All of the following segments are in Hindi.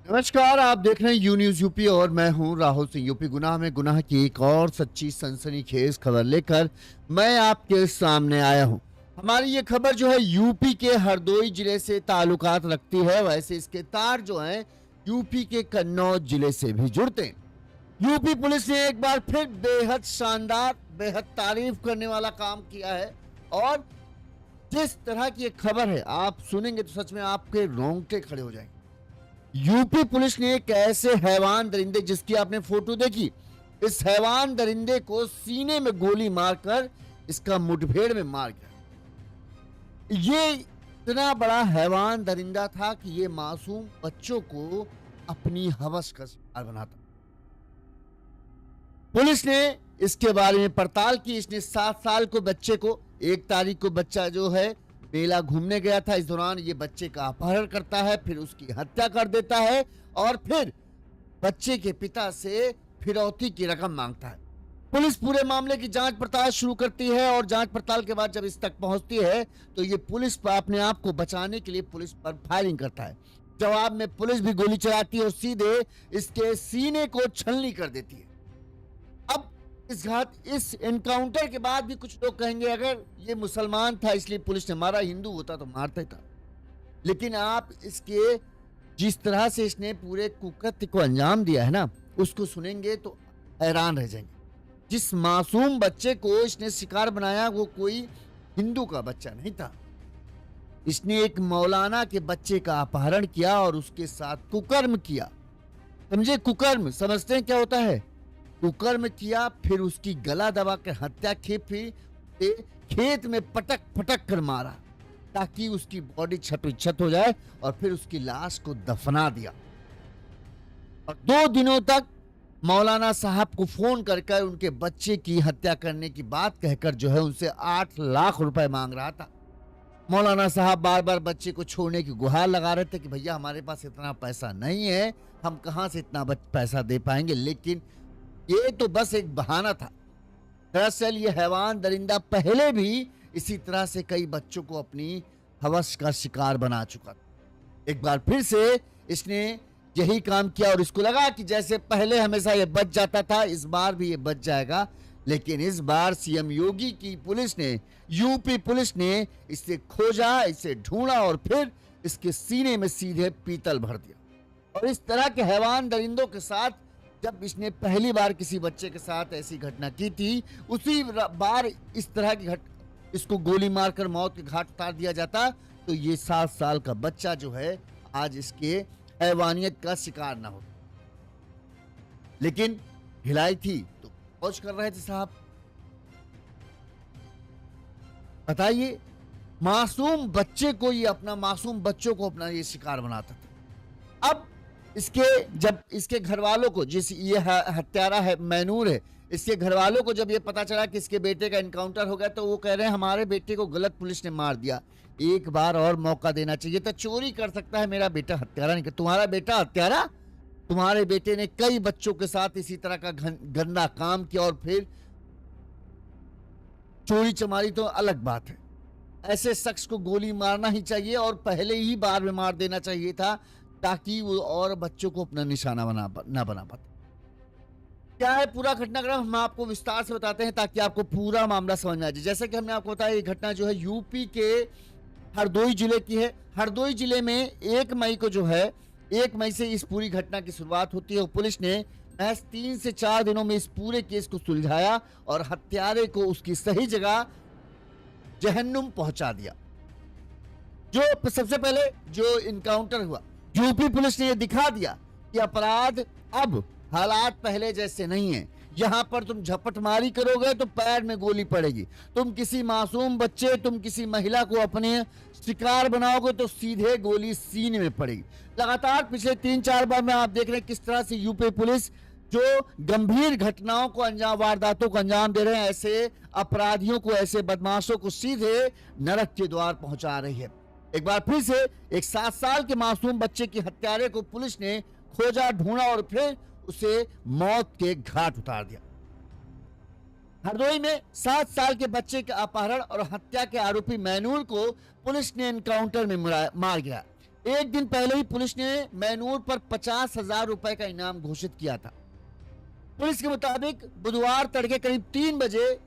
नमस्कार, आप देख रहे हैं यू न्यूज यूपी और मैं हूं राहुल सिंह। यूपी गुनाह में गुनाह की एक और सच्ची सनसनीखेज खबर लेकर मैं आपके सामने आया हूं। हमारी ये खबर जो है यूपी के हरदोई जिले से ताल्लुकात रखती है। वैसे इसके तार जो हैं यूपी के कन्नौज जिले से भी जुड़ते हैं। यूपी पुलिस ने एक बार फिर बेहद शानदार, बेहद तारीफ करने वाला काम किया है। और जिस तरह की एक खबर है, आप सुनेंगे तो सच में आपके रोंगटे खड़े हो जाएंगे। यूपी पुलिस ने एक ऐसे हैवान दरिंदे जिसकी आपने फोटो देखी, इस हैवान दरिंदे को सीने में गोली मारकर इसका मुठभेड़ में मार गया। ये इतना बड़ा हैवान दरिंदा था कि ये मासूम बच्चों को अपनी हवस का शिकार बनाता। पुलिस ने इसके बारे में पड़ताल की। इसने 7 साल को बच्चे को, 1 तारीख को बच्चा जो है मेला घूमने गया था, इस दौरान ये बच्चे का अपहरण करता है, फिर उसकी हत्या कर देता है और फिर बच्चे के पिता से फिरौती की रकम मांगता है। पुलिस पूरे मामले की जांच पड़ताल शुरू करती है और जांच पड़ताल के बाद जब इस तक पहुंचती है तो ये पुलिस पर अपने आप को बचाने के लिए पुलिस पर फायरिंग करता है। जवाब में पुलिस भी गोली चलाती है और सीधे इसके सीने को छलनी कर देती है। अब इस एनकाउंटर के बाद भी कुछ लोग कहेंगे अगर ये मुसलमान था इसलिए पुलिस ने मारा, हिंदू होता तो मारता ही था। लेकिन आप इसके जिस तरह से इसने पूरे कुकृत्य को अंजाम दिया है ना, उसको सुनेंगे तो हैरान रह जाएंगे। जिस मासूम बच्चे को इसने शिकार बनाया वो कोई हिंदू का बच्चा नहीं था। इसने एक मौलाना के बच्चे का अपहरण किया और उसके साथ कुकर्म किया। समझे, कुकर्म समझते हैं क्या होता है? कुकर्म किया, फिर उसकी गला दबा कर हत्या की, फिर खेत में पटक पटक कर मारा ताकि उसकी बॉडी छत हो जाए और फिर उसकी लाश को दफना दिया। और 2 दिनों तक मौलाना साहब को फोन कर उनके बच्चे की हत्या करने की बात कहकर जो है उनसे 8 लाख रुपए मांग रहा था। मौलाना साहब बार बार बच्चे को छोड़ने की गुहार लगा रहे थे कि भैया हमारे पास इतना पैसा नहीं है, हम कहां से इतना पैसा दे पाएंगे। लेकिन ये तो बस एक बहाना था। दरअसल ये हैवान दरिंदा पहले भी इसी तरह से कई बच्चों को अपनी हवस का शिकार बना चुका था। एक बार फिर से इसने यही काम किया और इसको लगा कि जैसे पहले हमेशा ये बच जाता था, इस बार भी ये बच जाएगा। लेकिन इस बार सीएम योगी की पुलिस ने, यूपी पुलिस ने इसे खोजा, इसे ढूंढा और फिर इसके सीने में सीधे पीतल भर दिया। और इस तरह के हैवान दरिंदों के साथ जब इसने पहली बार किसी बच्चे के साथ ऐसी घटना की थी, उसी बार इस तरह की इसको गोली मारकर मौत के घाट उतार दिया जाता तो ये 7 साल का बच्चा जो है आज इसके हैवानियत का शिकार ना हो। लेकिन हिलाई थी तो मौज कर रहे थे साहब। बताइए, मासूम बच्चे को ये मासूम बच्चों को अपना ये शिकार बनाता था। अब जब इसके घर वालों को, जिस ये हत्यारा है मैनूर है, इसके घर वालों को जब ये पता चला कि इसके बेटे का एनकाउंटर हो गया तो वो कह रहे हैं हमारे बेटे को गलत पुलिस ने मार दिया, एक बार और मौका देना चाहिए था। चोरी कर सकता है, मेरा बेटा हत्यारा नहीं। तुम्हारा बेटा हत्यारा? तुम्हारे बेटे ने कई बच्चों के साथ इसी तरह का गंदा काम किया और फिर चोरी चमारी तो अलग बात है। ऐसे शख्स को गोली मारना ही चाहिए और पहले ही बार में मार देना चाहिए था ताकि वो और बच्चों को अपना निशाना ना बना पाते। क्या है पूरा घटनाक्रम, हम आपको विस्तार से बताते हैं ताकि आपको पूरा मामला समझ में आ जाए। जैसे कि हमने आपको बताया, ये घटना जो है यूपी के हरदोई जिले की है। हरदोई जिले में 1 मई को जो है, 1 मई से इस पूरी घटना की शुरुआत होती है और पुलिस ने महज 3 से 4 दिनों में इस पूरे केस को सुलझाया और हत्यारे को उसकी सही जगह जहन्नुम पहुंचा दिया। जो सबसे पहले जो इनकाउंटर हुआ, यूपी पुलिस ने यह दिखा दिया कि अपराध अब हालात पहले जैसे नहीं है। यहां पर तुम झपटमारी करोगे तो पैर में गोली पड़ेगी, तुम किसी मासूम बच्चे, तुम किसी महिला को अपने शिकार बनाओगे तो सीधे गोली सीने में पड़ेगी। लगातार पिछले 3-4 बार में आप देख रहे हैं किस तरह से यूपी पुलिस जो गंभीर घटनाओं को अंजाम, वारदातों को अंजाम दे रहे हैं, ऐसे अपराधियों को, ऐसे बदमाशों को सीधे नरक के द्वार पहुंचा रही है। एक बार फिर से एक 7 साल के मासूम बच्चे की हत्यारे को पुलिस ने खोजा, ढूंढा और फिर उसे मौत के घाट उतार दिया। हरदोई में 7 साल के बच्चे के अपहरण और हत्या के आरोपी मैनूर को पुलिस ने एनकाउंटर में मार गिरा। एक दिन पहले ही पुलिस ने मैनूर पर 50,000 रुपए का इनाम घोषित किया था। पुलिस के मुताबिक बुधवार तड़के करीब 3 बजे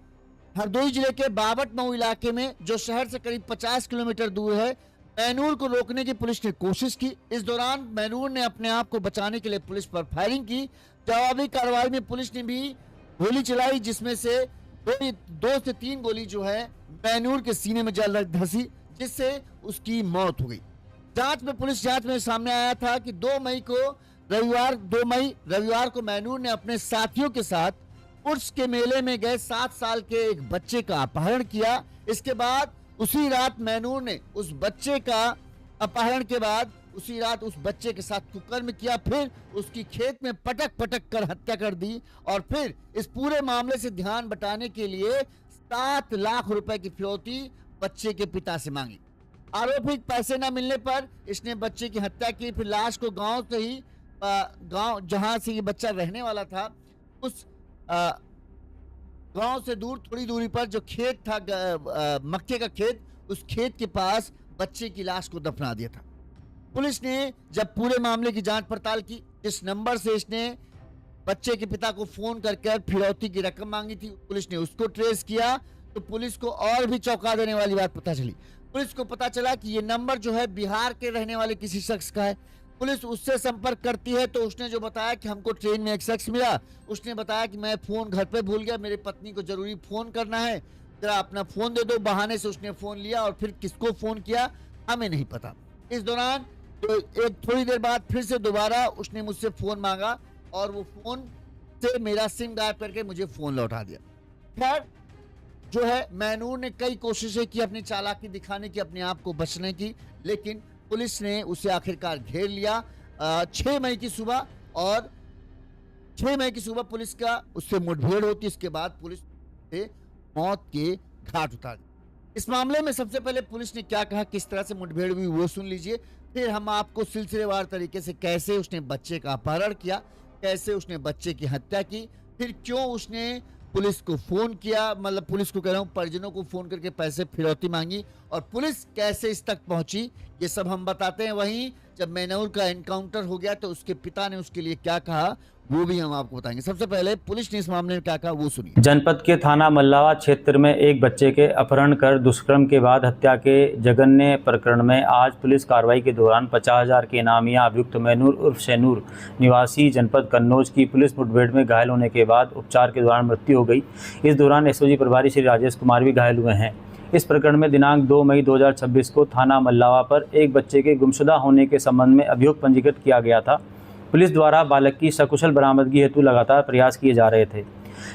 हरदोई जिले के बाबट मऊ इलाके में, जो शहर से करीब 50 किलोमीटर दूर है, मैनूर को रोकने की पुलिस ने कोशिश की। इस दौरान मैनूर ने अपने आप को बचाने के लिए पुलिस पर फायरिंग की। जवाबी कार्रवाई में पुलिस ने भी गोली चलाई, जिसमें से 2 से 3 गोली जो है मैनूर के सीने में जल धंसी, जिससे उसकी मौत हो गई। पुलिस जांच में सामने आया था कि 2 मई रविवार को मैनूर ने अपने साथियों के साथ उर्स के मेले में गए 7 साल के एक बच्चे का अपहरण किया। इसके बाद उसी रात मैनूर ने उस बच्चे का अपहरण के बाद उसी रात उस बच्चे के साथ कुकर्म किया, फिर उसकी खेत में पटक कर हत्या कर दी और फिर इस पूरे मामले से ध्यान बटाने के लिए 7 लाख रुपए की फिरौती बच्चे के पिता से मांगी। आरोपी पैसे न मिलने पर इसने बच्चे की हत्या की। फिर लाश को गांव जहां से ये बच्चा रहने वाला था, उस गांव से दूर थोड़ी दूरी पर जो खेत था, मक्के का खेत, उस खेत के पास बच्चे की लाश को दफना दिया था। पुलिस ने जब पूरे मामले की जांच पड़ताल की, जिस नंबर से इसने बच्चे के पिता को फोन करके फिरौती की रकम मांगी थी, पुलिस ने उसको ट्रेस किया तो पुलिस को और भी चौंका देने वाली बात पता चली। पुलिस को पता चला कि ये नंबर जो है बिहार के रहने वाले किसी शख्स का है। पुलिस उससे संपर्क करती है तो उसने जो बताया कि हमको ट्रेन में एक शख्स मिला, उसने बताया कि मैं फोन घर पे भूल गया, मेरी पत्नी को जरूरी फोन करना है, जरा अपना फोन दे दो। बहाने से उसने फोन लिया और फिर किसको फोन किया हमें नहीं पता। इस दौरान तो एक थोड़ी देर बाद फिर से दोबारा उसने मुझसे फोन मांगा और वो फोन से मेरा सिम गायब करके मुझे फोन लौटा दिया। खैर जो है मैनूर ने कई कोशिशें की अपनी चालाकी दिखाने की, अपने आप को बचने की, लेकिन पुलिस ने उसे आखिरकार घेर लिया। 6 मई की सुबह पुलिस का उससे मुठभेड़ होती। इसके बाद पुलिस से मौत के घाट उतार दी। इस मामले में सबसे पहले पुलिस ने क्या कहा, किस तरह से मुठभेड़ हुई वो सुन लीजिए, फिर हम आपको सिलसिलेवार तरीके से कैसे उसने बच्चे का अपहरण किया, कैसे उसने बच्चे की हत्या की, फिर क्यों उसने पुलिस को फोन किया, मतलब पुलिस को कह रहा हूं परिजनों को फोन करके पैसे फिरौती मांगी और पुलिस कैसे इस तक पहुंची, ये सब हम बताते हैं। वहीं जब मैनूर का एनकाउंटर हो गया तो उसके पिता ने उसके लिए क्या कहा वो भी हम आपको बताएंगे। सबसे पहले पुलिस ने इस मामले में क्या कहा वो सुनिए। जनपद के थाना मल्लावा क्षेत्र में एक बच्चे के अपहरण कर दुष्कर्म के बाद हत्या के जघन्य प्रकरण में आज पुलिस कार्रवाई के दौरान 50,000 के इनामिया अभियुक्त मैनूर उर्फ शैनूर निवासी जनपद कन्नौज की पुलिस मुठभेड़ में घायल होने के बाद उपचार के दौरान मृत्यु हो गई। इस दौरान एसओजी प्रभारी श्री राजेश कुमार भी घायल हुए हैं। इस प्रकरण में दिनांक 2 मई 2026 को थाना मल्लावा पर एक बच्चे के गुमशुदा होने के संबंध में अभियोग पंजीकृत किया गया था। पुलिस द्वारा बालक की सकुशल बरामदगी हेतु लगातार प्रयास किए जा रहे थे।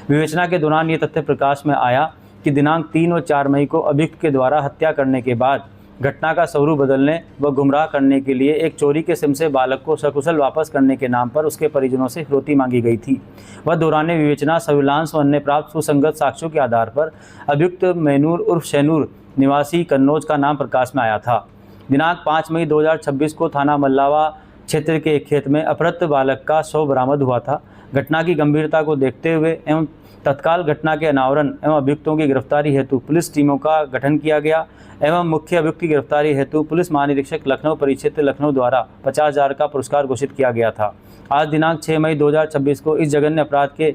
विवेचना के दौरान ये तथ्य प्रकाश में आया कि दिनांक 3 और 4 मई को अभियुक्त के द्वारा हत्या करने के बाद घटना का स्वरूप बदलने व गुमराह करने के लिए एक चोरी के सिम से बालक को सकुशल वापस करने के नाम पर उसके परिजनों से फिरौती मांगी गई थी। वह दौरान विवेचना, सर्विलांस व अन्य प्राप्त सुसंगत साक्ष्यों के आधार पर अभियुक्त मैनूर उर्फ शैनूर निवासी कन्नौज का नाम प्रकाश में आया था। दिनांक 5 मई 2026 को थाना मल्लावा क्षेत्र के एक खेत में अपहृत बालक का शव बरामद हुआ था। घटना की गंभीरता को देखते हुए एवं तत्काल घटना के अनावरण एवं अभियुक्तों की गिरफ्तारी हेतु पुलिस टीमों का गठन किया गया एवं मुख्य अभियुक्त की गिरफ्तारी हेतु पुलिस महानिरीक्षक लखनऊ परिक्षेत्र लखनऊ द्वारा 50,000 का पुरस्कार घोषित किया गया था। आज दिनांक 6 मई 2026 को इस जघन्य अपराध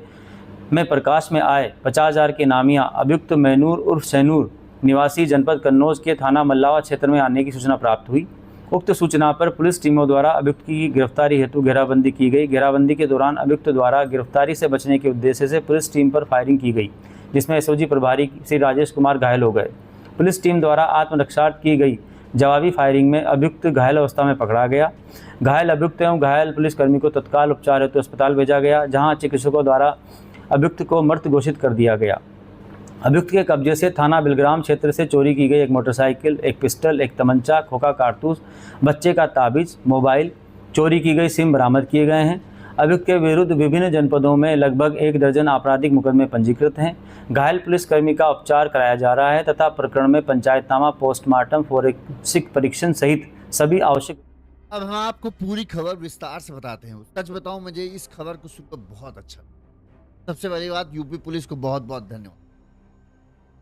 में प्रकाश में आए 50,000 के नामिया अभियुक्त मैनूर उर्फ शैनूर निवासी जनपद कन्नौज के थाना मल्लावा क्षेत्र में आने की सूचना प्राप्त हुई। उक्त सूचना पर पुलिस टीमों द्वारा अभियुक्त की गिरफ्तारी हेतु घेराबंदी की गई। घेराबंदी के दौरान अभियुक्त द्वारा गिरफ्तारी से बचने के उद्देश्य से पुलिस टीम पर फायरिंग की गई, जिसमें एसओजी प्रभारी श्री राजेश कुमार घायल हो गए। पुलिस टीम द्वारा आत्मरक्षा की गई जवाबी फायरिंग में अभियुक्त घायल अवस्था में पकड़ा गया। घायल अभियुक्त एवं घायल पुलिसकर्मी को तत्काल उपचार हेतु अस्पताल भेजा गया, जहाँ चिकित्सकों द्वारा अभियुक्त को मृत घोषित कर दिया गया। अभियुक्त के कब्जे से थाना बिलग्राम क्षेत्र से चोरी की गई एक मोटरसाइकिल, एक पिस्टल, एक तमंचा, खोखा कारतूस, बच्चे का ताबीज, मोबाइल, चोरी की गई सिम बरामद किए गए हैं। अभियुक्त के विरुद्ध विभिन्न जनपदों में लगभग 1 दर्जन आपराधिक मुकदमे पंजीकृत हैं। घायल पुलिसकर्मी का उपचार कराया जा रहा है तथा प्रकरण में पंचायतनामा, पोस्टमार्टम, फोरेंसिक परीक्षण सहित सभी आवश्यक। अब हम आपको पूरी खबर विस्तार से बताते हैं। सच बताऊं, मुझे इस खबर को सुनकर बहुत अच्छा। सबसे पहली बात, यूपी पुलिस को बहुत बहुत धन्यवाद।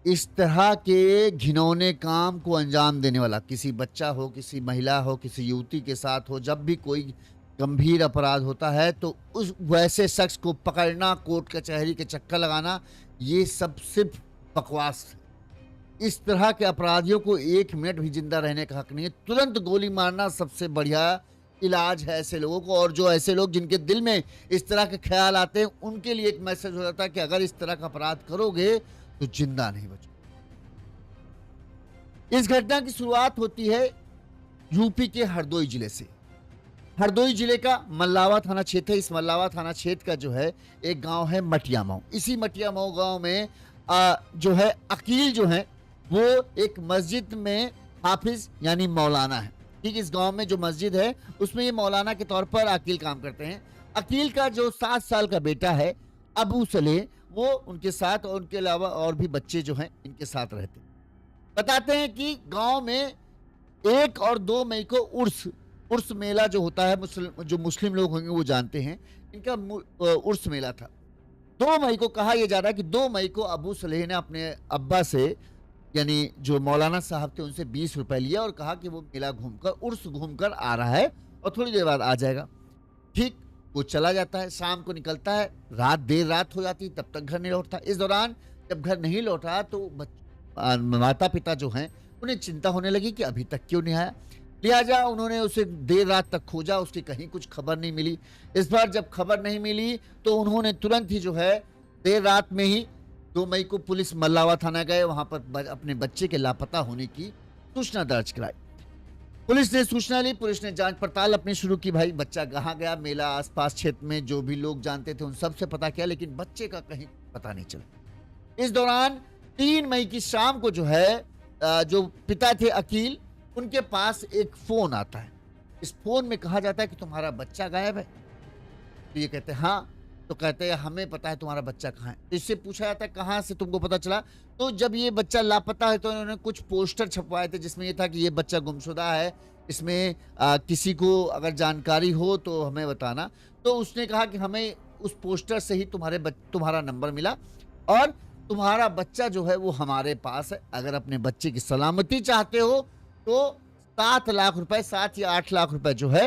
इस तरह के घिनौने काम को अंजाम देने वाला किसी बच्चा हो, किसी महिला हो, किसी युवती के साथ हो, जब भी कोई गंभीर अपराध होता है तो उस वैसे शख्स को पकड़ना, कोर्ट कचहरी के चक्कर लगाना, ये सब सिर्फ बकवास है। इस तरह के अपराधियों को 1 मिनट भी जिंदा रहने का हक नहीं है। तुरंत गोली मारना सबसे बढ़िया इलाज है ऐसे लोगों को। और जो ऐसे लोग जिनके दिल में इस तरह के ख्याल आते हैं, उनके लिए एक मैसेज हो जाता है कि अगर इस तरह का अपराध करोगे तो जिंदा नहीं बचो। इस घटना की शुरुआत होती है यूपी के हरदोई जिले से। हरदोई जिले का मल्लावा थाना क्षेत्र है। इस मल्लावा थाना क्षेत्र का जो है एक गांव है मटियामाऊ। इसी मटियामाऊ गांव में जो है अकील जो है वो एक मस्जिद में हाफिज यानी मौलाना है। ठीक, इस गांव में जो मस्जिद है उसमें ये मौलाना के तौर पर अकील काम करते हैं। अकील का जो 7 साल का बेटा है अबू सलेह, वो उनके साथ और उनके अलावा और भी बच्चे जो हैं इनके साथ रहते हैं। बताते हैं कि गांव में 1 और 2 मई को उर्स मेला जो होता है, जो मुस्लिम लोग होंगे वो जानते हैं, इनका उर्स मेला था। 2 मई को कहा यह जा रहा है कि 2 मई को अबू सलेह ने अपने अब्बा से यानी जो मौलाना साहब थे उनसे 20 रुपए लिया और कहा कि वो मेला घूमकर उर्स घूमकर आ रहा है और थोड़ी देर बाद आ जाएगा। ठीक, वो चला जाता है, शाम को निकलता है, देर रात हो जाती, तब तक घर नहीं लौटता। इस दौरान जब घर नहीं लौटा तो माता पिता जो हैं उन्हें चिंता होने लगी कि अभी तक क्यों नहीं आया। लिहाजा उन्होंने उसे देर रात तक खोजा, उसकी कहीं कुछ खबर नहीं मिली। इस बार जब खबर नहीं मिली तो उन्होंने तुरंत ही जो है देर रात में ही 2 मई को पुलिस मल्लावा थाना गए, वहां पर अपने बच्चे के लापता होने की सूचना दर्ज कराई। पुलिस ने सूचना ली, पुलिस ने जांच पड़ताल अपनी शुरू की। भाई बच्चा कहाँ गया, मेला आसपास क्षेत्र में जो भी लोग जानते थे उन सबसे पता किया, लेकिन बच्चे का कहीं पता नहीं चला। इस दौरान 3 मई की शाम को जो है जो पिता थे अकील, उनके पास एक फोन आता है। इस फोन में कहा जाता है कि तुम्हारा बच्चा गायब है। तो ये कहते हैं हाँ। तो कहते हैं हमें पता है तुम्हारा बच्चा कहाँ है। तो इससे पूछा जाता है कहाँ से तुमको पता चला। तो जब ये बच्चा लापता है तो इन्होंने कुछ पोस्टर छपवाए थे जिसमें ये था कि ये बच्चा गुमशुदा है, इसमें किसी को अगर जानकारी हो तो हमें बताना। तो उसने कहा कि हमें उस पोस्टर से ही तुम्हारा नंबर मिला और तुम्हारा बच्चा जो है वो हमारे पास है। अगर अपने बच्चे की सलामती चाहते हो तो 7 लाख रुपए, 7 या 8 लाख रुपए जो है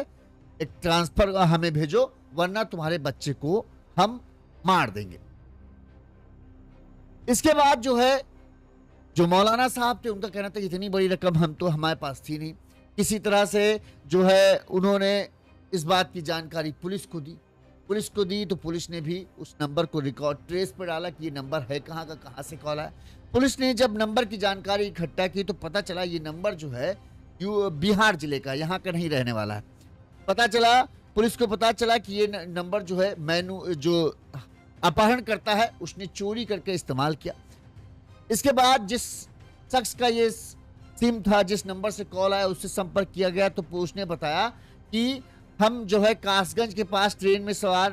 एक ट्रांसफर हमें भेजो, वरना तुम्हारे बच्चे को हम मार देंगे। इसके बाद जो है जो मौलाना साहब थे उनका कहना था इतनी बड़ी रकम हम तो हमारे पास थी नहीं। किसी तरह से जो है उन्होंने इस बात की जानकारी पुलिस को दी तो पुलिस ने भी उस नंबर को रिकॉर्ड ट्रेस पर डाला कि ये नंबर है कहाँ का, कहाँ से कॉल आया। पुलिस ने जब नंबर की जानकारी इकट्ठा की तो पता चला ये नंबर जो है बिहार जिले का, यहाँ का नहीं रहने वाला है। पुलिस को पता चला कि ये नंबर जो है जो अपहरण करता है उसने चोरी करके इस्तेमाल किया। इसके बाद जिस शख्स का ये सिम था, जिस नंबर से कॉल आया, उससे संपर्क किया गया तो उसने बताया कि हम जो है कासगंज के पास ट्रेन में सवार,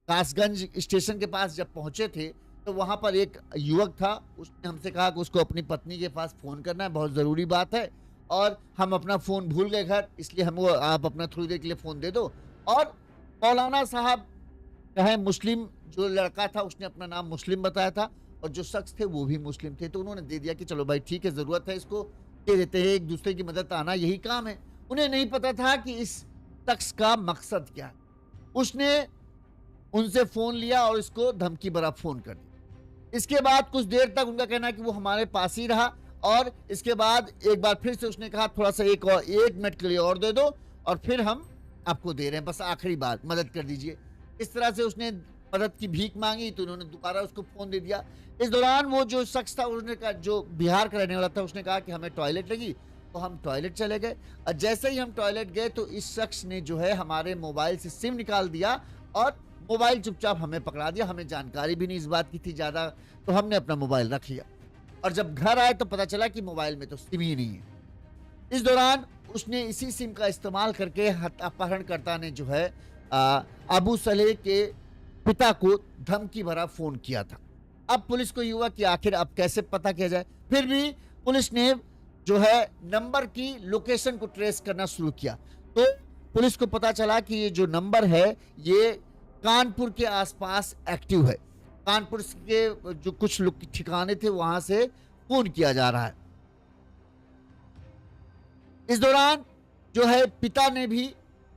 कासगंज स्टेशन के पास जब पहुंचे थे तो वहां पर एक युवक था। उसने हमसे कहा कि उसको अपनी पत्नी के पास फोन करना है, बहुत ज़रूरी बात है, और हम अपना फ़ोन भूल गए घर, इसलिए हमको आप अपना थोड़ी देर के लिए फ़ोन दे दो। और मौलाना साहब कहें मुस्लिम जो लड़का था उसने अपना नाम मुस्लिम बताया था और जो शख्स थे वो भी मुस्लिम थे। तो उन्होंने दे दिया कि चलो भाई ठीक है, ज़रूरत है, इसको दे देते हैं, एक दूसरे की मदद आना यही काम है। उन्हें नहीं पता था कि इस शख्स का मकसद क्या है। उसने उनसे फ़ोन लिया और इसको धमकी भरा फ़ोन कर दिया। इसके बाद कुछ देर तक उनका कहना है कि वो हमारे पास ही रहा और इसके बाद एक बार फिर से उसने कहा थोड़ा सा 1 मिनट के लिए और दे दो और फिर हम आपको दे रहे हैं, बस आखिरी बार मदद कर दीजिए। इस तरह से उसने मदद की भीख मांगी तो उन्होंने दोबारा उसको फ़ोन दे दिया। इस दौरान वो जो शख्स था उसने कहा, जो बिहार का रहने वाला था, उसने कहा कि हमें टॉयलेट लगी, तो हम टॉयलेट चले गए। और जैसे ही हम टॉयलेट गए तो इस शख्स ने जो है हमारे मोबाइल से सिम निकाल दिया और मोबाइल चुपचाप हमें पकड़ा दिया। हमें जानकारी भी नहीं इस बात की थी ज़्यादा, तो हमने अपना मोबाइल रख लिया और जब घर आए तो पता चला कि मोबाइल में तो सिम ही नहीं है। इस दौरान उसने इसी सिम का इस्तेमाल करके अपहरणकर्ता ने जो है अबू सलेह के पिता को धमकी भरा फ़ोन किया था। अब पुलिस को ये हुआ कि आखिर अब कैसे पता किया जाए। फिर भी पुलिस ने जो है नंबर की लोकेशन को ट्रेस करना शुरू किया तो पुलिस को पता चला कि ये जो नंबर है ये कानपुर के आसपास एक्टिव है। कानपुर के जो कुछ लोग ठिकाने थे वहां से फोन किया जा रहा है। इस दौरान जो है पिता ने भी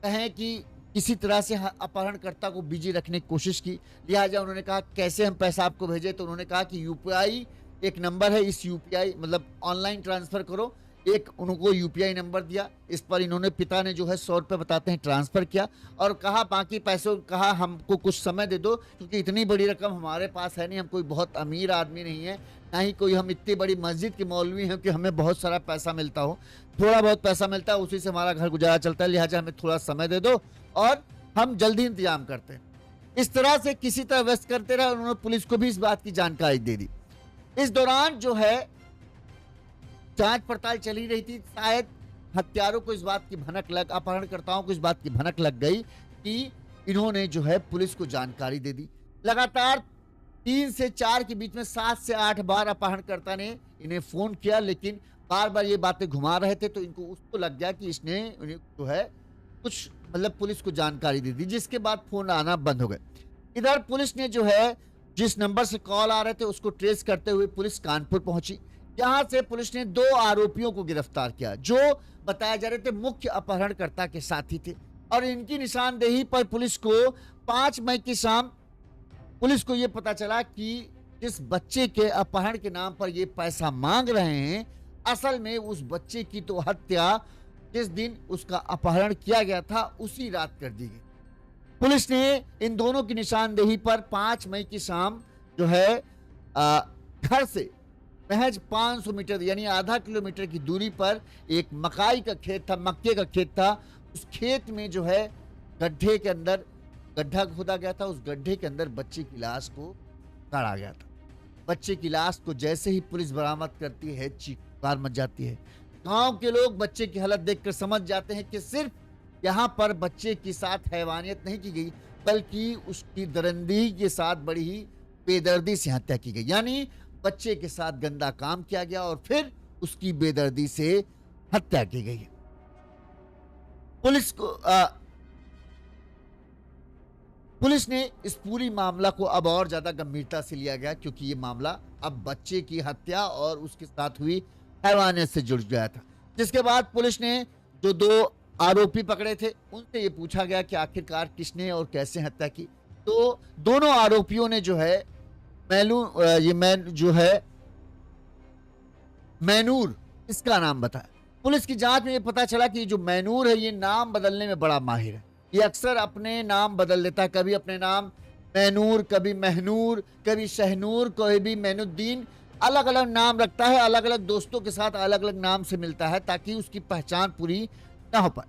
कहें कि किसी तरह से अपहरणकर्ता को बिजी रखने की कोशिश की, लिहाजा उन्होंने कहा कैसे हम पैसा आपको भेजें, तो उन्होंने कहा कि यूपीआई एक नंबर है, इस यूपीआई मतलब ऑनलाइन ट्रांसफर करो। एक उनको यूपीआई नंबर दिया, इस पर इन्होंने पिता ने जो है 100 रुपये बताते हैं ट्रांसफर किया और कहा बाकी पैसों कहा हमको कुछ समय दे दो, क्योंकि इतनी बड़ी रकम हमारे पास है नहीं, हम कोई बहुत अमीर आदमी नहीं है, ना ही कोई हम इतनी बड़ी मस्जिद के मौलवी हैं कि हमें बहुत सारा पैसा मिलता हो, थोड़ा बहुत पैसा मिलता है उसी से हमारा घर गुजारा चलता है, लिहाजा हमें थोड़ा समय दे दो और हम जल्दी इंतजाम करते हैं। इस तरह से किसी तरह व्यस्त करते रहे, उन्होंने पुलिस को भी इस बात की जानकारी दे दी। इस दौरान जो है जांच पड़ताल चली रही थी, शायद हत्यारों को इस बात की भनक लग अपहरणकर्ताओं को इस बात की भनक लग गई कि इन्होंने जो है पुलिस को जानकारी दे दी। लगातार 3 से 4 के बीच में 7 से 8 बार अपहरणकर्ता ने इन्हें फोन किया, लेकिन बार बार ये बातें घुमा रहे थे, तो इनको उसको लग गया कि इसने जो है कुछ मतलब पुलिस को जानकारी दे दी, जिसके बाद फोन आना बंद हो गए। इधर पुलिस ने जो है जिस नंबर से कॉल आ रहे थे उसको ट्रेस करते हुए पुलिस कानपुर पहुंची। यहां से पुलिस ने 2 आरोपियों को गिरफ्तार किया जो बताया जा रहे थे मुख्य अपहरणकर्ता के साथी थे, और इनकी निशानदेही पर पुलिस को 5 मई की शाम पुलिस को यह पता चला कि जिस बच्चे के अपहरण के नाम पर ये पैसा मांग रहे हैं, असल में उस बच्चे की तो हत्या जिस दिन उसका अपहरण किया गया था उसी रात कर दी गई। पुलिस ने इन दोनों की निशानदेही पर 5 मई की शाम जो है घर से महज 500 मीटर यानी आधा किलोमीटर की दूरी पर एक मकाई का खेत था, मक्के का खेत था, उस खेत में जो है गड्ढे के अंदर गड्ढा खोदा गया था, उस गड्ढे के अंदर बच्चे की लाश को गाड़ा गया था। बच्चे की लाश को जैसे ही पुलिस बरामद करती है चीख-पुकार मच जाती है। गांव के लोग बच्चे की हालत देखकर समझ जाते हैं कि सिर्फ यहाँ पर बच्चे के साथ हैवानियत नहीं की गई, बल्कि उसकी दरिंदगी के साथ बड़ी ही बेदर्दी से हत्या की गई, यानी बच्चे के साथ गंदा काम किया गया और फिर उसकी बेदर्दी से हत्या की गई। पुलिस ने इस पूरी मामला को अब और ज्यादा गंभीरता से लिया गया, क्योंकि ये मामला अब बच्चे की हत्या और उसके साथ हुई हैवानियत से जुड़ गया था। जिसके बाद पुलिस ने जो 2 आरोपी पकड़े थे उनसे ये पूछा गया कि आखिरकार किसने और कैसे हत्या की, तो दोनों आरोपियों ने जो है मैनूर इसका नाम बताया। पुलिस की जांच में ये पता चला कि जो मैनूर है ये नाम बदलने में बड़ा माहिर है, ये अक्सर अपने नाम बदल लेता है, कभी अपने नाम मैनूर, कभी महनूर, कभी शहनूर, कभी मैनुद्दीन, अलग अलग नाम रखता है, अलग अलग दोस्तों के साथ अलग अलग नाम से मिलता है ताकि उसकी पहचान पूरी ना हो पाए।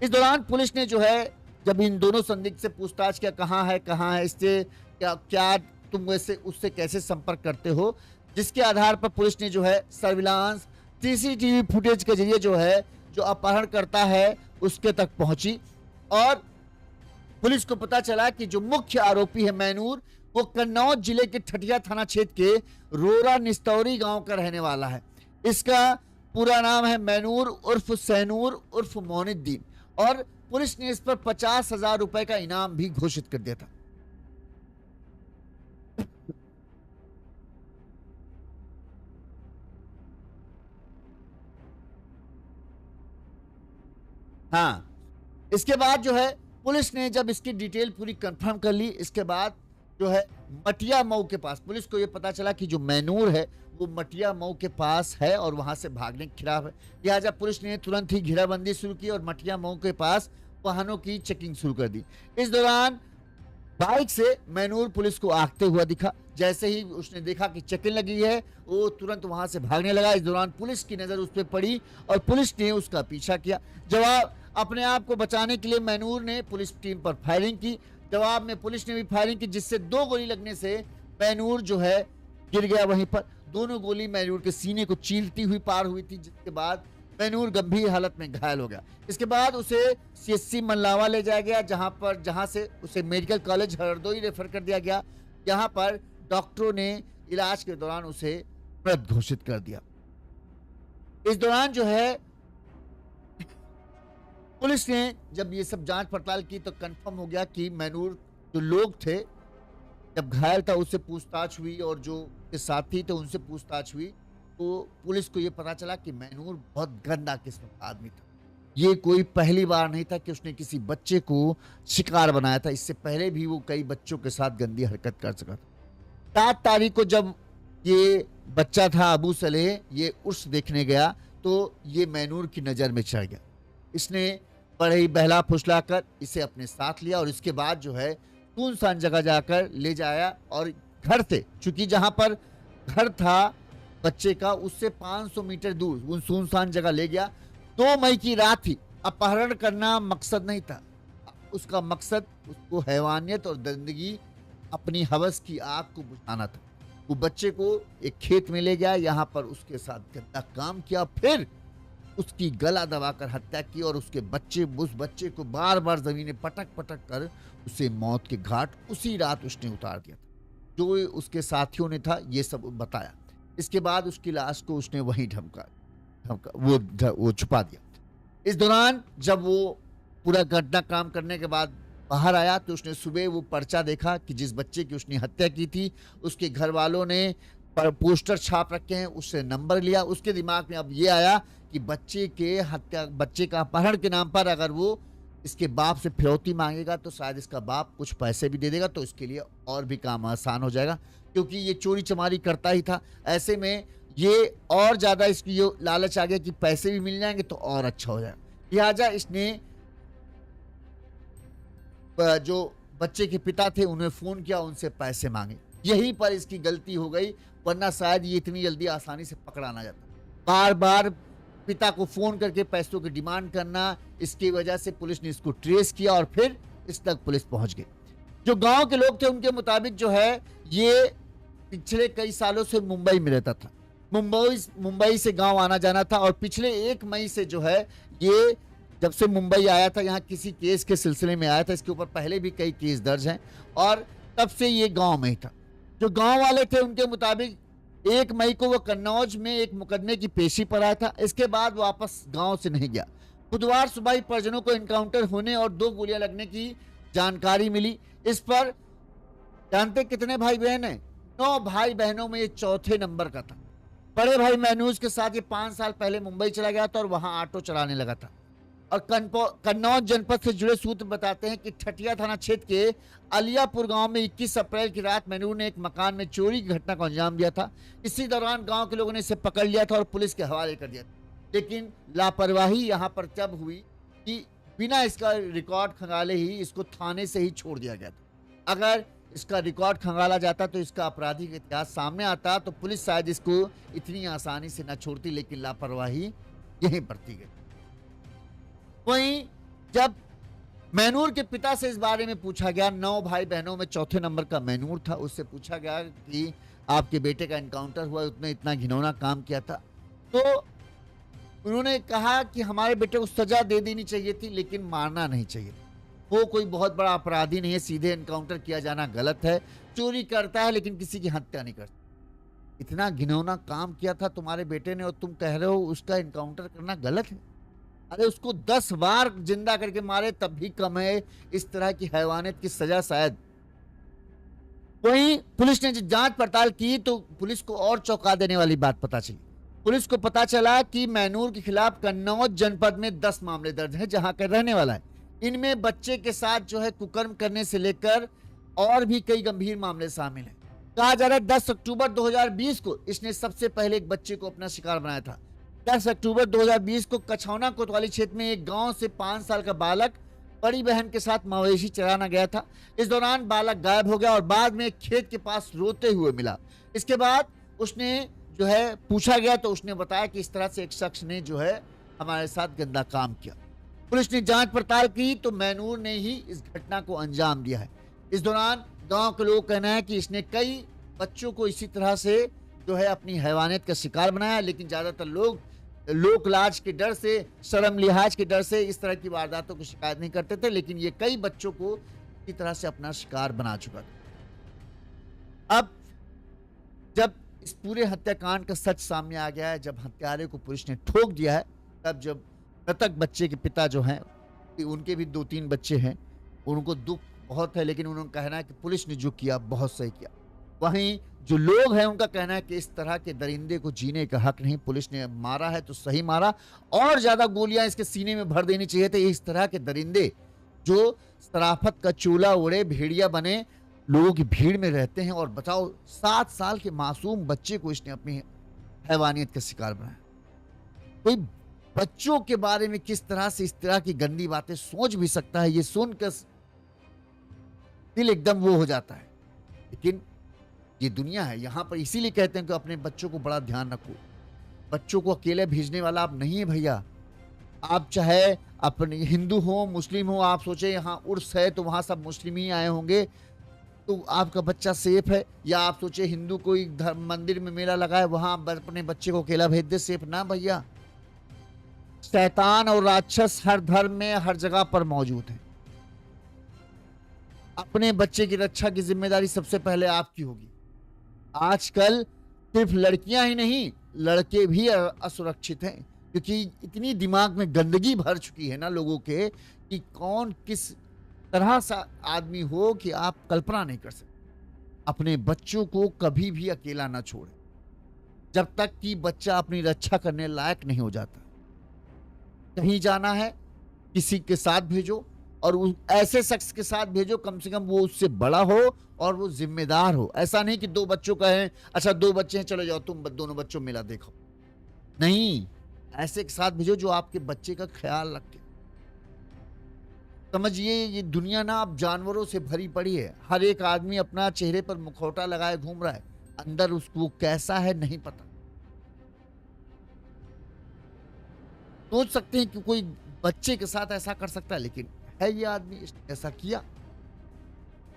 इस दौरान पुलिस ने जो है जब इन दोनों संदिग्ध से पूछताछ किया, कहाँ है, इससे क्या तुम वैसे उससे कैसे संपर्क करते हो, जिसके आधार पर पुलिस ने जो है सर्विलांस सीसीटीवी फुटेज के जरिए जो है जो अपहरण करता है उसके तक पहुंची, और पुलिस को पता चला कि जो मुख्य आरोपी है मैनूर, वो कन्नौज जिले के ठटिया थाना क्षेत्र के रोरा निस्तौरी गांव का रहने वाला है। इसका पूरा नाम है मैनूर उर्फ सैनूर उर्फ मोइनुद्दीन, और पुलिस ने इस पर 50,000 रुपए का इनाम भी घोषित कर दिया था। हाँ, इसके बाद जो है पुलिस ने जब इसकी डिटेल पूरी कंफर्म कर ली, इसके बाद जो है मटिया मऊ के पास पुलिस को यह पता चला कि जो मैनूर है वो मटिया मऊ के पास है और वहां से भागने के खिलाफ है, लिहाजा पुलिस ने तुरंत ही घेराबंदी शुरू की और मटिया मऊ के पास वाहनों की चेकिंग शुरू कर दी। इस दौरान बाइक से मैनूर पुलिस को आगते हुआ दिखा, जैसे ही उसने देखा कि चेकिंग लगी है वो तुरंत वहां से भागने लगा। इस दौरान पुलिस की नजर उस पर पड़ी और पुलिस ने उसका पीछा किया। जवाब अपने आप को बचाने के लिए मैनूर ने पुलिस टीम पर फायरिंग की। जवाब में पुलिस ने भी फायरिंग की, जिससे 2 गोली लगने से मैनूर जो है गिर गया वहीं पर। दोनों गोली मैनूर के सीने को चीरती हुई पार हुई थी, जिसके बाद मैनूर गंभीर हालत में घायल हो गया। इसके बाद उसे सीएचसी मल्लावा ले जाया गया, जहां से उसे मेडिकल कॉलेज हरदोई रेफर कर दिया गया। यहां पर डॉक्टरों ने इलाज के दौरान उसे मृत घोषित कर दिया। इस दौरान जो है पुलिस ने जब ये सब जांच पड़ताल की तो कंफर्म हो गया कि मैनूर जो लोग थे जब घायल था उससे पूछताछ हुई और जो के साथी थे उनसे पूछताछ हुई, तो पुलिस को ये पता चला कि मैनूर बहुत गंदा किस्म का आदमी था। ये कोई पहली बार नहीं था कि उसने किसी बच्चे को शिकार बनाया था, इससे पहले भी वो कई बच्चों के साथ गंदी हरकत कर चुका था। 7 तारीख को जब ये बच्चा था अबू सलेह, ये उर्स देखने गया तो ये मैनूर की नज़र में चढ़ गया। इसने बड़े ही बहला फुसला कर इसे अपने साथ लिया और इसके बाद जो है सुनसान जगह जाकर ले जाया और घर से, चूंकि जहां पर घर था बच्चे का उससे 500 मीटर दूर उन सुनसान जगह ले गया। 2 मई की रात थी। अपहरण करना मकसद नहीं था, उसका मकसद उसको हैवानियत और दरिंदगी, अपनी हवस की आग को बुझाना था। वो बच्चे को एक खेत में ले गया, यहाँ पर उसके साथ गंदा काम किया, फिर उसकी गला दबाकर हत्या की और उस बच्चे को बार बार जमीन में पटक पटक कर उसे मौत के घाट उसी रात उसने उतार दिया था। जो उसके साथियों ने था ये सब बताया। इसके बाद उसकी लाश को उसने वहीं वो छुपा दिया। इस दौरान जब वो पूरा घटना काम करने के बाद बाहर आया तो उसने सुबह वो पर्चा देखा कि जिस बच्चे की उसने हत्या की थी उसके घर वालों ने पोस्टर छाप रखे हैं, उससे नंबर लिया। उसके दिमाग में अब ये आया कि बच्चे का अपहरण के नाम पर अगर वो इसके बाप से फिरौती मांगेगा तो शायद इसका बाप कुछ पैसे भी दे देगा, तो इसके लिए और भी काम आसान हो जाएगा, क्योंकि ये चोरी चमारी करता ही था। ऐसे में ये और ज़्यादा इसकी जो लालच आ गया कि पैसे भी मिल जाएंगे तो और अच्छा हो जाएगा। लिहाजा इसने जो बच्चे के पिता थे उन्हें फ़ोन किया, उनसे पैसे मांगे। यहीं पर इसकी गलती हो गई, वरना शायद ये इतनी जल्दी आसानी से पकड़ा ना जाता। बार बार पिता को फ़ोन करके पैसों की डिमांड करना, इसकी वजह से पुलिस ने इसको ट्रेस किया और फिर इस तक पुलिस पहुंच गई। जो गांव के लोग थे उनके मुताबिक जो है ये पिछले कई सालों से मुंबई में रहता था। मुंबई से गांव आना जाना था और पिछले 1 मई से जो है ये जब से मुंबई आया था यहाँ किसी केस के सिलसिले में आया था। इसके ऊपर पहले भी कई केस दर्ज हैं और तब से ये गांव में ही था। जो गांव वाले थे उनके मुताबिक 1 मई को वो कन्नौज में एक मुकदमे की पेशी पर आया था। इसके बाद वापस गांव से नहीं गया। बुधवार सुबह ही परिजनों को एनकाउंटर होने और 2 गोलियां लगने की जानकारी मिली। इस पर जानते कितने भाई बहन हैं? 9 भाई बहनों में ये चौथे नंबर का था। बड़े भाई मैनूज के साथ ये 5 साल पहले मुंबई चला गया था और वहां ऑटो चलाने लगा था। और कन्नौज जनपद से जुड़े सूत्र बताते हैं कि ठटिया थाना क्षेत्र के अलियापुर गांव में 21 अप्रैल की रात मैनूर ने एक मकान में चोरी की घटना को अंजाम दिया था। इसी दौरान गांव के लोगों ने इसे पकड़ लिया था और पुलिस के हवाले कर दिया था। लेकिन लापरवाही यहां पर तब हुई कि बिना इसका रिकॉर्ड खंगाले ही इसको थाने से ही छोड़ दिया गया था। अगर इसका रिकॉर्ड खंगाला जाता तो इसका आपराधिक इतिहास सामने आता तो पुलिस शायद इसको इतनी आसानी से न छोड़ती, लेकिन लापरवाही यहीं बरती गई। वहीं जब मैनूर के पिता से इस बारे में पूछा गया, 9 भाई बहनों में चौथे नंबर का मैनूर था, उससे पूछा गया कि आपके बेटे का एनकाउंटर हुआ, उसने इतना घिनौना काम किया था, तो उन्होंने कहा कि हमारे बेटे को सजा दे देनी चाहिए थी लेकिन मारना नहीं चाहिए। वो कोई बहुत बड़ा अपराधी नहीं है, सीधे एनकाउंटर किया जाना गलत है। चोरी करता है लेकिन किसी की हत्या नहीं करता। इतना घिनौना काम किया था तुम्हारे बेटे ने और तुम कह रहे हो उसका एनकाउंटर करना गलत है? अरे उसको 10 बार जिंदा करके मारे तब भी कम है, इस तरह की हैवानियत की सजा शायद। वहीं पुलिस ने जांच पड़ताल की तो पुलिस को और चौंका देने वाली बात पता चली। पुलिस को पता चला कि मैनूर के खिलाफ कन्नौज जनपद में 10 मामले दर्ज हैं जहां का रहने वाला है। इनमें बच्चे के साथ जो है कुकर्म करने से लेकर और भी कई गंभीर मामले शामिल हैं। कहा जा रहा है 10 अक्टूबर 2020 को इसने सबसे पहले एक बच्चे को अपना शिकार बनाया था। 10 अक्टूबर 2020 को कछौना कोतवाली क्षेत्र में एक गांव से 5 साल का बालक बड़ी बहन के साथ मवेशी चराना गया था। इस दौरान बालक गायब हो गया और बाद में खेत के पास रोते हुए मिला। इसके बाद उसने जो है पूछा गया तो उसने बताया कि इस तरह से एक शख्स ने जो है हमारे साथ गंदा काम किया। पुलिस ने जांच पड़ताल की तो मैनूर ने ही इस घटना को अंजाम दिया है। इस दौरान गांव के लोग कहना है कि इसने कई बच्चों को इसी तरह से जो है अपनी हैवानियत का शिकार बनाया, लेकिन ज्यादातर लोग लोक लाज के डर से, शर्म लिहाज के डर से इस तरह की वारदातों की शिकायत नहीं करते थे, लेकिन ये कई बच्चों को इसी तरह से अपना शिकार बना चुका था। अब जब इस पूरे हत्याकांड का सच सामने आ गया है, जब हत्यारे को पुलिस ने ठोक दिया है, तब जब मृतक बच्चे के पिता जो हैं, उनके भी 2-3 बच्चे हैं, उनको दुख बहुत है, लेकिन उन्होंने कहना है कि पुलिस ने जो किया बहुत सही किया। वहीं जो लोग हैं उनका कहना है कि इस तरह के दरिंदे को जीने का हक नहीं, पुलिस ने मारा है तो सही मारा, और ज्यादा गोलियां इसके सीने में भर देनी चाहिए थी। इस तरह के दरिंदे जो शराफत का चोला ओढ़े, भेड़िया बने, लोगों की भीड़ में रहते हैं, और बताओ 7 साल के मासूम बच्चे को इसने अपनी हैवानियत का शिकार बनाया। कोई बच्चों के बारे में किस तरह से इस तरह की गंदी बातें सोच भी सकता है, ये सुनकर दिल एकदम वो हो जाता है। लेकिन ये दुनिया है, यहां पर इसीलिए कहते हैं कि अपने बच्चों को बड़ा ध्यान रखो। बच्चों को अकेले भेजने वाला आप नहीं है भैया। आप चाहे अपने हिंदू हो, मुस्लिम हो, आप सोचे यहाँ उर्स है तो वहां सब मुस्लिम ही आए होंगे तो आपका बच्चा सेफ है, या आप सोचे हिंदू कोई मंदिर में मेला लगाए वहां अपने बच्चे को अकेला भेज दे, सेफ ना भैया। शैतान और राक्षस हर धर्म में हर जगह पर मौजूद है। अपने बच्चे की रक्षा की जिम्मेदारी सबसे पहले आपकी होगी। आजकल सिर्फ लड़कियां ही नहीं, लड़के भी असुरक्षित हैं, क्योंकि इतनी दिमाग में गंदगी भर चुकी है ना लोगों के कि कौन किस तरह सा आदमी हो कि आप कल्पना नहीं कर सकते। अपने बच्चों को कभी भी अकेला ना छोड़े जब तक कि बच्चा अपनी रक्षा करने लायक नहीं हो जाता। कहीं जाना है किसी के साथ भेजो, और ऐसे शख्स के साथ भेजो कम से कम वो उससे बड़ा हो और वो जिम्मेदार हो। ऐसा नहीं कि 2 बच्चों का है, अच्छा 2 बच्चे हैं चलो जाओ तुम दोनों बच्चों मेला देखो, नहीं, ऐसे के साथ भेजो जो आपके बच्चे का ख्याल रखे। समझिए ये दुनिया ना अब जानवरों से भरी पड़ी है। हर एक आदमी अपना चेहरे पर मुखौटा लगाए घूम रहा है, अंदर उसको कैसा है नहीं पता। सोच सकते हैं कि कोई बच्चे के साथ ऐसा कर सकता है, लेकिन है ये आदमी, इसने ऐसा किया।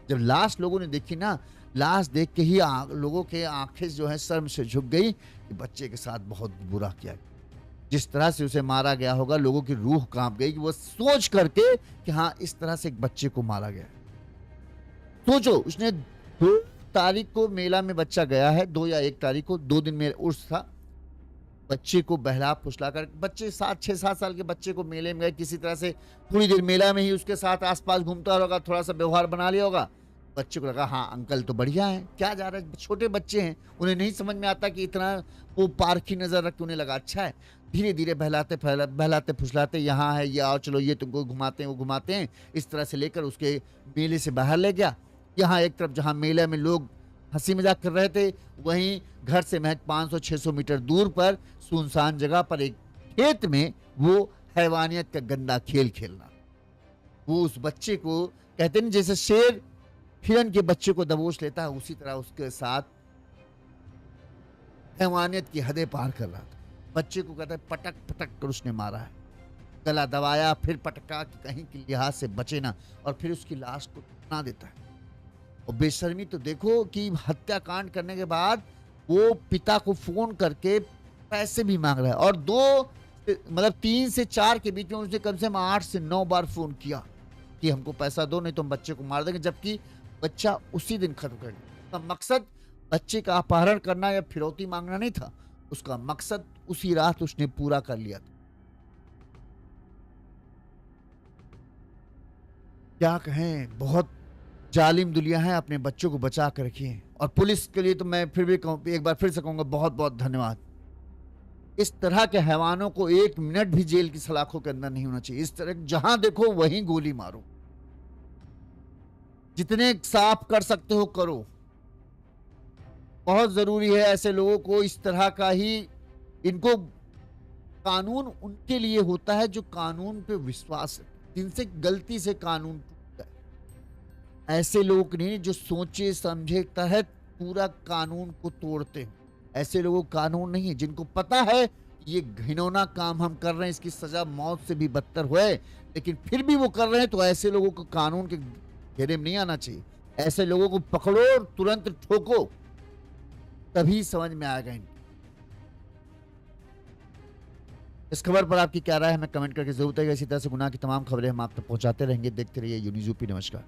जब लाश लोगों ने देखी ना, लाश देख के ही लोगों के आंखें जो है शर्म से झुक गई कि बच्चे के साथ बहुत बुरा किया। जिस तरह से उसे मारा गया होगा, लोगों की रूह कांप गई कि वो सोच करके कि हाँ इस तरह से एक बच्चे को मारा गया। सोचो, उसने 2 तारीख को मेला में बच्चा गया है, 2 या 1 तारीख को, 2 दिन में उर्स था। बच्चे को बहला फुसला कर, बच्चे 6-7 साल के बच्चे को मेले में गए, किसी तरह से थोड़ी देर मेला में ही उसके साथ आसपास घूमता होगा, थोड़ा सा व्यवहार बना लिया होगा। बच्चे को लगा हाँ अंकल तो बढ़िया है, क्या जा रहा है, छोटे बच्चे हैं, उन्हें नहीं समझ में आता कि इतना वो पारखी नजर रख के उन्हें लगा अच्छा है। धीरे धीरे बहलाते फुसलाते यहाँ है, ये आओ चलो ये तुमको घुमाते हैं, वो घुमाते हैं, इस तरह से लेकर उसके मेले से बाहर ले गया। यहाँ एक तरफ जहाँ मेले में लोग हंसी मजाक कर रहे थे, वहीं घर से महज 500-600 मीटर दूर पर सुनसान जगह पर एक खेत में वो हैवानियत का गंदा खेल खेलना। वो उस बच्चे को कहते नहीं जैसे शेर हिरन के बच्चे को दबोच लेता है, उसी तरह उसके साथ हैवानियत की हदें पार कर रहा था। बच्चे को कहता है पटक पटक कर उसने मारा है, गला दबाया, फिर पटका कि कहीं की लिहाज से बचे ना, और फिर उसकी लाश को दफना देता है। और बेशर्मी तो देखो कि हत्याकांड करने के बाद वो पिता को फोन करके पैसे भी मांग रहा है, और 3 से 4 के बीच में उसने कम से कम 8 से 9 बार फोन किया कि हमको पैसा दो नहीं तो हम बच्चे को मार देंगे, जबकि बच्चा उसी दिन खत्म कर दिया। उसका मकसद बच्चे का अपहरण करना या फिरौती मांगना नहीं था, उसका मकसद उसी रात उसने पूरा कर लिया था। क्या कहें, बहुत जालिम दुनिया है, अपने बच्चों को बचा कर रखिए। और पुलिस के लिए तो मैं फिर भी एक बार फिर से कहूंगा बहुत बहुत धन्यवाद। इस तरह के हैवानों को 1 मिनट भी जेल की सलाखों के अंदर नहीं होना चाहिए। इस तरह जहां देखो वहीं गोली मारो, जितने साफ कर सकते हो करो। बहुत जरूरी है ऐसे लोगों को इस तरह का ही, इनको कानून उनके लिए होता है जो कानून पे विश्वास है, जिनसे गलती से कानून टूटता है। ऐसे लोग नहीं जो सोचे समझे तहत पूरा कानून को तोड़ते हैं। ऐसे लोगों को कानून नहीं है, जिनको पता है ये घिनौना काम हम कर रहे हैं, इसकी सजा मौत से भी बदतर हुए, लेकिन फिर भी वो कर रहे हैं, तो ऐसे लोगों को कानून के घेरे में नहीं आना चाहिए। ऐसे लोगों को पकड़ो और तुरंत ठोको, तभी समझ में आएगा इनको। इस खबर पर आपकी क्या राय है हमें कमेंट करके जरूर बताइएगा। इसी तरह से गुनाह की तमाम खबरें हम आप तक पहुंचाते रहेंगे। देखते रहिए यूनिज़ यूपी। नमस्कार।